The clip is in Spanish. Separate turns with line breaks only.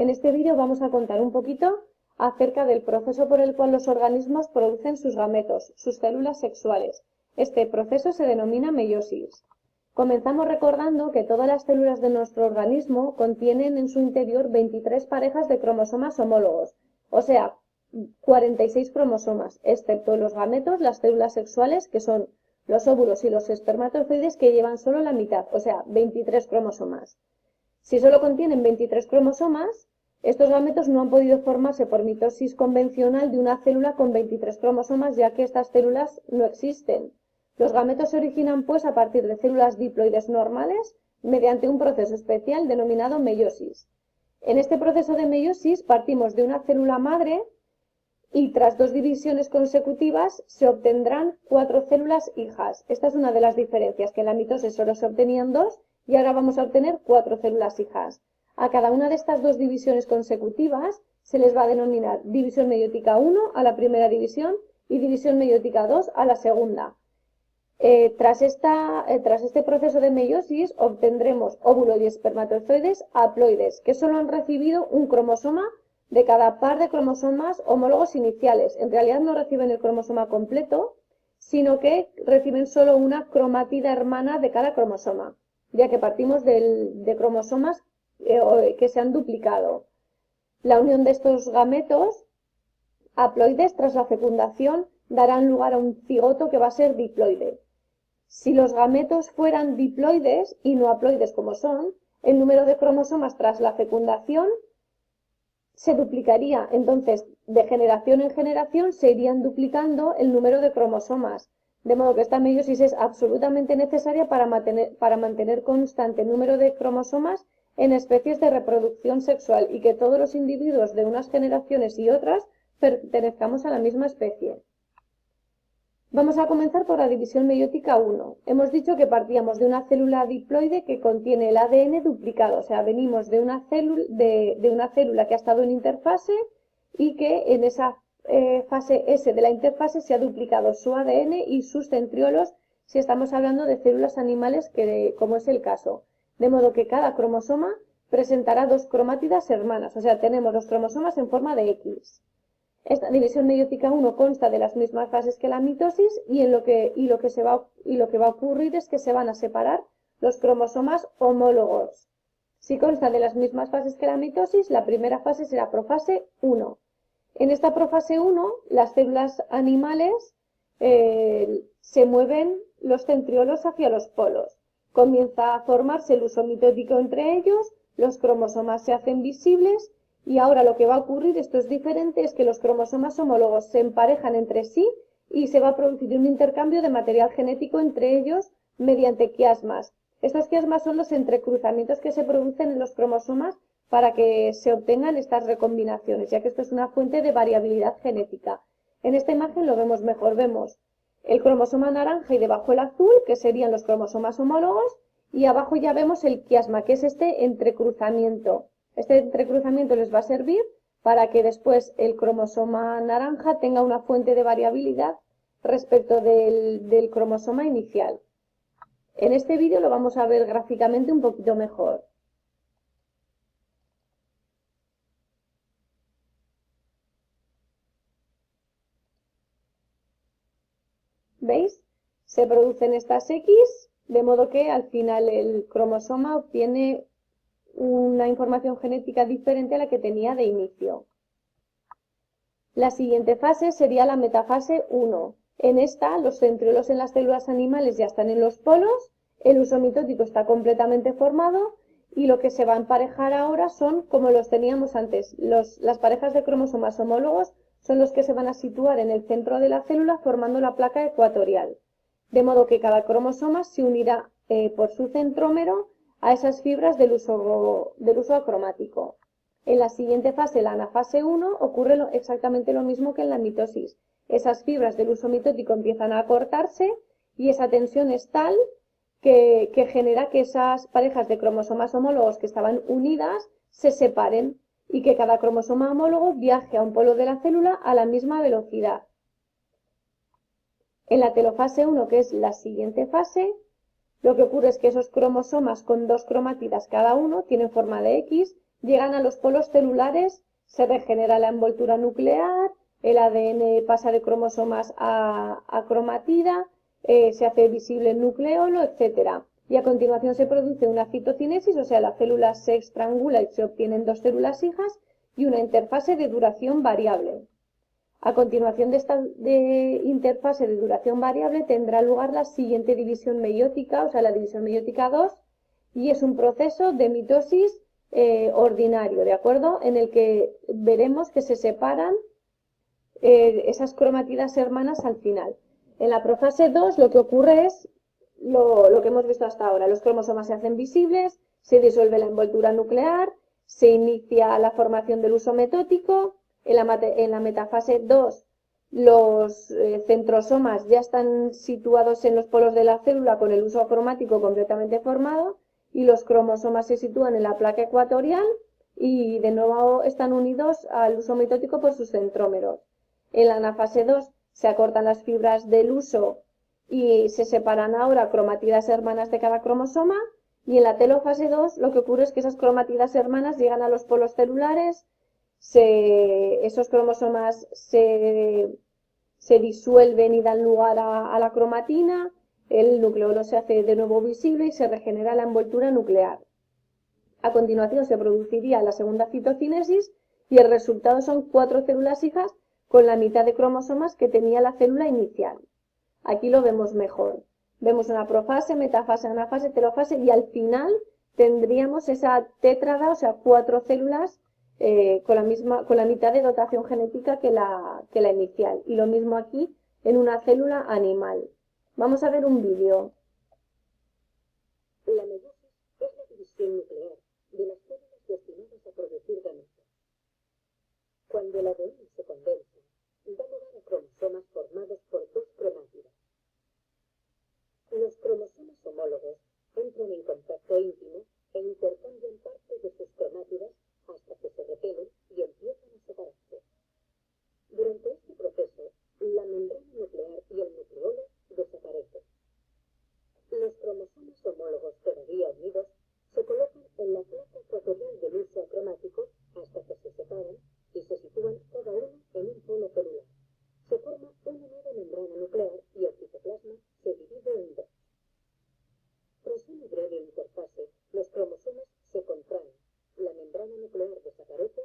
En este vídeo vamos a contar un poquito acerca del proceso por el cual los organismos producen sus gametos, sus células sexuales. Este proceso se denomina meiosis. Comenzamos recordando que todas las células de nuestro organismo contienen en su interior 23 parejas de cromosomas homólogos, o sea, 46 cromosomas, excepto los gametos, las células sexuales, que son los óvulos y los espermatozoides, que llevan solo la mitad, o sea, 23 cromosomas. Si solo contienen 23 cromosomas, estos gametos no han podido formarse por mitosis convencional de una célula con 23 cromosomas, ya que estas células no existen. Los gametos se originan, pues, a partir de células diploides normales mediante un proceso especial denominado meiosis. En este proceso de meiosis partimos de una célula madre y tras 2 divisiones consecutivas se obtendrán 4 células hijas. Esta es una de las diferencias, que en la mitosis solo se obtenían 2 y ahora vamos a obtener 4 células hijas. A cada una de estas 2 divisiones consecutivas se les va a denominar división meiótica 1 a la primera división y división meiótica 2 a la segunda. Tras este proceso de meiosis obtendremos óvulo y espermatozoides haploides, que solo han recibido un cromosoma de cada par de cromosomas homólogos iniciales. En realidad no reciben el cromosoma completo, sino que reciben solo una cromatida hermana de cada cromosoma, ya que partimos de cromosomas que se han duplicado. La unión de estos gametos haploides tras la fecundación darán lugar a un cigoto que va a ser diploide. Si los gametos fueran diploides y no haploides como son, el número de cromosomas tras la fecundación se duplicaría, entonces de generación en generación se irían duplicando el número de cromosomas, de modo que esta meiosis es absolutamente necesaria para mantener constante el número de cromosomas en especies de reproducción sexual y que todos los individuos de unas generaciones y otras pertenezcamos a la misma especie. Vamos a comenzar por la división meiótica 1. Hemos dicho que partíamos de una célula diploide que contiene el ADN duplicado, o sea, venimos de una célula que ha estado en interfase y que en esa fase S de la interfase se ha duplicado su ADN y sus centriolos, si estamos hablando de células animales, como es el caso. De modo que cada cromosoma presentará 2 cromátidas hermanas, o sea, tenemos los cromosomas en forma de X. Esta división meiótica 1 consta de las mismas fases que la mitosis y lo que va a ocurrir es que se van a separar los cromosomas homólogos. Si consta de las mismas fases que la mitosis, la primera fase será profase 1. En esta profase 1, las células animales se mueven los centriolos hacia los polos. Comienza a formarse el uso mitótico entre ellos, los cromosomas se hacen visibles. Y ahora lo que va a ocurrir, esto es diferente, es que los cromosomas homólogos se emparejan entre sí y se va a producir un intercambio de material genético entre ellos mediante quiasmas. Estos quiasmas son los entrecruzamientos que se producen en los cromosomas para que se obtengan estas recombinaciones, ya que esto es una fuente de variabilidad genética. En esta imagen lo vemos mejor, vemos el cromosoma naranja y debajo el azul, que serían los cromosomas homólogos, y abajo ya vemos el quiasma, que es este entrecruzamiento. Este entrecruzamiento les va a servir para que después el cromosoma naranja tenga una fuente de variabilidad respecto del cromosoma inicial. En este vídeo lo vamos a ver gráficamente un poquito mejor. ¿Veis? Se producen estas X, de modo que al final el cromosoma obtiene una información genética diferente a la que tenía de inicio. La siguiente fase sería la metafase 1. En esta, los centriolos en las células animales ya están en los polos, el uso mitótico está completamente formado y lo que se va a emparejar ahora son, como los teníamos antes, las parejas de cromosomas homólogos son los que se van a situar en el centro de la célula formando la placa ecuatorial. De modo que cada cromosoma se unirá por su centrómero a esas fibras del uso acromático. En la siguiente fase, la anafase 1, ocurre exactamente lo mismo que en la mitosis. Esas fibras del uso mitótico empiezan a acortarse y esa tensión es tal que genera que esas parejas de cromosomas homólogos que estaban unidas se separen y que cada cromosoma homólogo viaje a un polo de la célula a la misma velocidad. En la telofase 1, que es la siguiente fase, lo que ocurre es que esos cromosomas con 2 cromátidas cada uno tienen forma de X llegan a los polos celulares, se regenera la envoltura nuclear, el ADN pasa de cromosomas a cromatida, se hace visible el nucleolo, etc. Y a continuación se produce una citocinesis, o sea, la célula se estrangula y se obtienen dos células hijas y una interfase de duración variable. A continuación de esta interfase de duración variable tendrá lugar la siguiente división meiótica, o sea, la división meiótica 2, y es un proceso de mitosis ordinario, ¿de acuerdo? En el que veremos que se separan esas cromátidas hermanas al final. En la profase 2 lo que ocurre es lo que hemos visto hasta ahora. Los cromosomas se hacen visibles, se disuelve la envoltura nuclear, se inicia la formación del uso metótico. En la metafase 2 los centrosomas ya están situados en los polos de la célula con el uso cromático completamente formado y los cromosomas se sitúan en la placa ecuatorial y de nuevo están unidos al uso metótico por sus centrómeros. En la anafase 2 se acortan las fibras del uso y se separan ahora cromátidas hermanas de cada cromosoma, y en la telofase 2 lo que ocurre es que esas cromátidas hermanas llegan a los polos celulares, esos cromosomas se disuelven y dan lugar a la cromatina, el nucleolo se hace de nuevo visible y se regenera la envoltura nuclear. A continuación se produciría la segunda citocinesis y el resultado son 4 células hijas con la mitad de cromosomas que tenía la célula inicial. Aquí lo vemos mejor. Vemos una profase, metafase, anafase, telofase y al final tendríamos esa tétrada, o sea, 4 células con la mitad de dotación genética que la inicial. Y lo mismo aquí en una célula animal. Vamos a ver un vídeo.
La meiosis es la división nuclear de las células destinadas a producir gametos. Cuando el ADN se condensa, da lugar a cromosomas formados por dos cromátidas. Los cromosomas homólogos entran en contacto íntimo e intercambian parte de sus cromátidas hasta que se repelen y empiezan a separarse. Durante este proceso, la membrana nuclear y el nucleolo desaparecen. Los cromosomas homólogos todavía unidos se colocan en la placa ecuatorial del uso acromático hasta que se separan y se sitúan cada uno en un polo celular. Se forma una nueva membrana nuclear y el citoplasma se divide en dos. Tras una breve interfase, los cromosomas se contraen, la membrana nuclear desaparece